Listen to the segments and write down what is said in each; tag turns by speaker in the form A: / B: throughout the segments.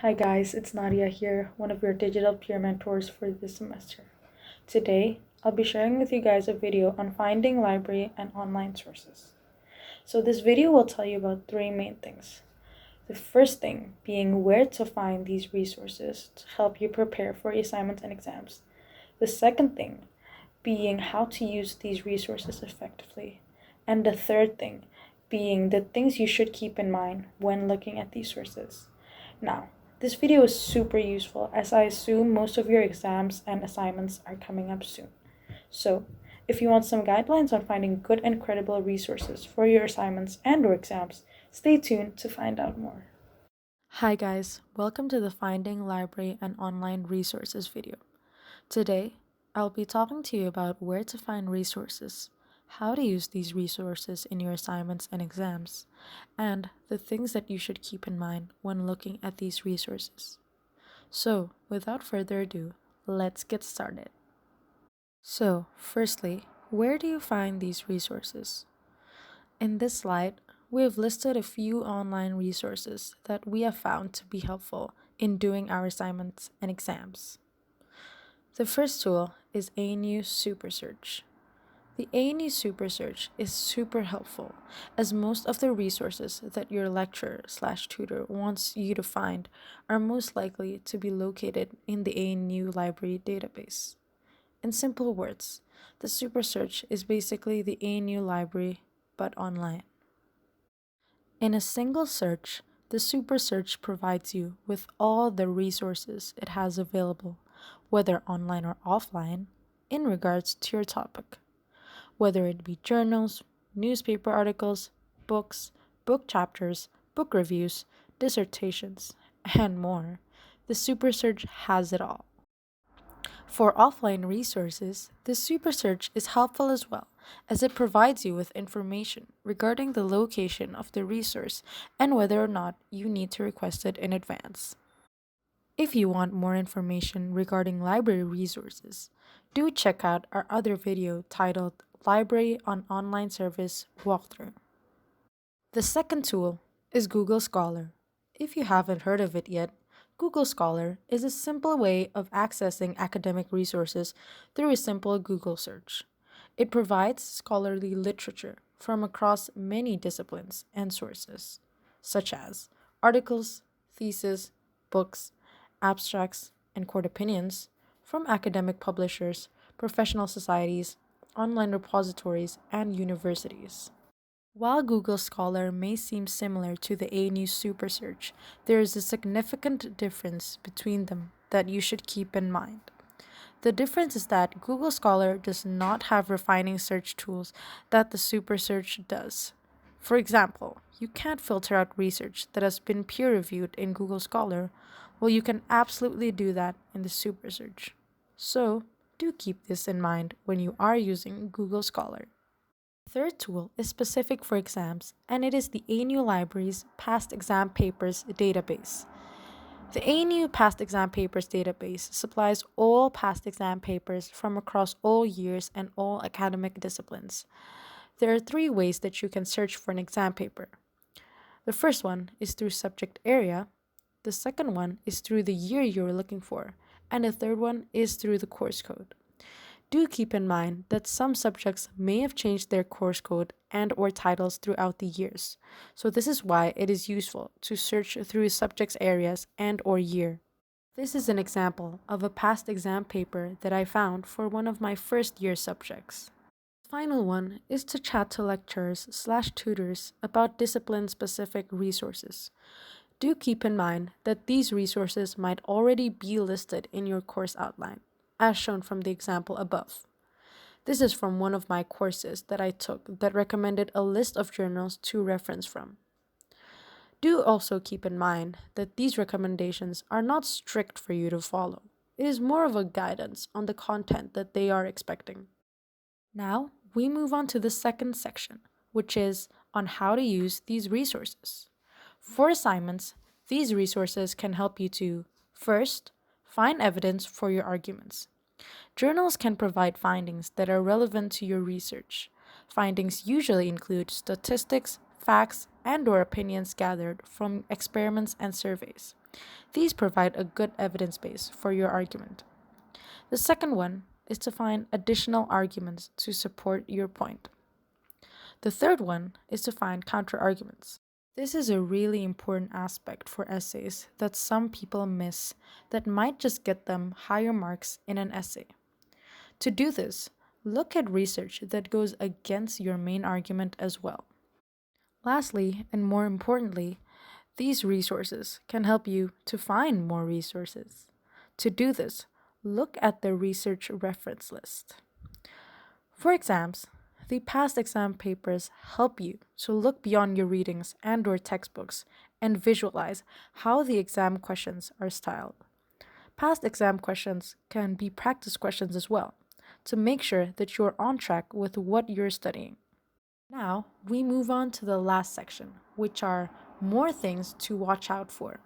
A: Hi guys, it's Nadia here, one of your digital peer mentors for this semester. Today, I'll be sharing with you guys a video on finding library and online sources. So this video will tell you about three main things. The first thing being where to find these resources to help you prepare for assignments and exams. The second thing being how to use these resources effectively. And the third thing being the things you should keep in mind when looking at these sources. Now, this video is super useful as I assume most of your exams and assignments are coming up soon. So, if you want some guidelines on finding good and credible resources for your assignments and or exams, stay tuned to find out more. Hi guys, welcome to the Finding Library and Online Resources video. Today, I'll be talking to you about where to find resources, how to use these resources in your assignments and exams, and the things that you should keep in mind when looking at these resources. So, without further ado, let's get started. So, firstly, where do you find these resources? In this slide, we have listed a few online resources that we have found to be helpful in doing our assignments and exams. The first tool is ANU Super Search. The ANU Super Search is super helpful as most of the resources that your lecturer/tutor wants you to find are most likely to be located in the ANU library database. In simple words, the Super Search is basically the ANU library but online. In a single search, the Super Search provides you with all the resources it has available, whether online or offline, in regards to your topic. Whether it be journals, newspaper articles, books, book chapters, book reviews, dissertations, and more, the Super Search has it all. For offline resources, the Super Search is helpful as well, as it provides you with information regarding the location of the resource and whether or not you need to request it in advance. If you want more information regarding library resources, do check out our other video titled Library on Online Service Walkthrough. The second tool is Google Scholar. If you haven't heard of it yet, Google Scholar is a simple way of accessing academic resources through a simple Google search. It provides scholarly literature from across many disciplines and sources, such as articles, theses, books, abstracts, and court opinions from academic publishers, professional societies, online repositories, and universities. While Google Scholar may seem similar to the ANU Super Search, there is a significant difference between them that you should keep in mind. The difference is that Google Scholar does not have refining search tools that the Super Search does. For example, you can't filter out research that has been peer reviewed in Google Scholar, while you can absolutely do that in the Super Search. So, do keep this in mind when you are using Google Scholar. The third tool is specific for exams, and it is the ANU Library's Past Exam Papers database. The ANU Past Exam Papers database supplies all past exam papers from across all years and all academic disciplines. There are three ways that you can search for an exam paper. The first one is through subject area, the second one is through the year you're looking for, and the third one is through the course code. Do keep in mind that some subjects may have changed their course code and or titles throughout the years. So this is why it is useful to search through subjects areas and or year. This is an example of a past exam paper that I found for one of my first year subjects. The final one is to chat to lecturers/tutors about discipline-specific resources. Do keep in mind that these resources might already be listed in your course outline, as shown from the example above. This is from one of my courses that I took that recommended a list of journals to reference from. Do also keep in mind that these recommendations are not strict for you to follow. It is more of a guidance on the content that they are expecting. Now, we move on to the second section, which is on how to use these resources. For assignments, these resources can help you to, first, find evidence for your arguments. Journals can provide findings that are relevant to your research. Findings usually include statistics, facts, and/or opinions gathered from experiments and surveys. These provide a good evidence base for your argument. The second one is to find additional arguments to support your point. The third one is to find counterarguments. This is a really important aspect for essays that some people miss that might just get them higher marks in an essay. To do this, look at research that goes against your main argument as well. Lastly, and more importantly, these resources can help you to find more resources. To do this, look at the research reference list. For exams, the past exam papers help you to look beyond your readings and/or textbooks and visualize how the exam questions are styled. Past exam questions can be practice questions as well, to make sure that you're on track with what you're studying. Now, we move on to the last section, which are more things to watch out for.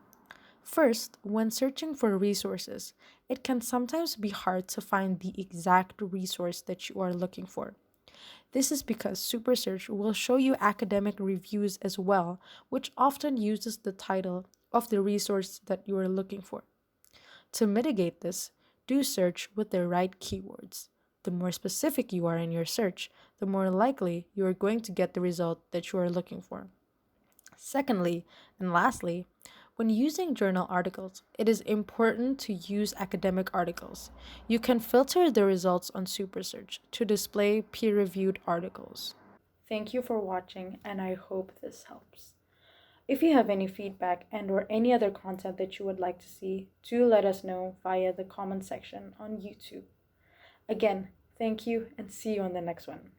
A: First, when searching for resources, it can sometimes be hard to find the exact resource that you are looking for. This is because SuperSearch will show you academic reviews as well, which often uses the title of the resource that you are looking for. To mitigate this, do search with the right keywords. The more specific you are in your search, the more likely you are going to get the result that you are looking for. Secondly, and lastly, when using journal articles, it is important to use academic articles. You can filter the results on SuperSearch to display peer-reviewed articles. Thank you for watching, and I hope this helps. If you have any feedback and or any other content that you would like to see, do let us know via the comment section on YouTube. Again, thank you and see you on the next one.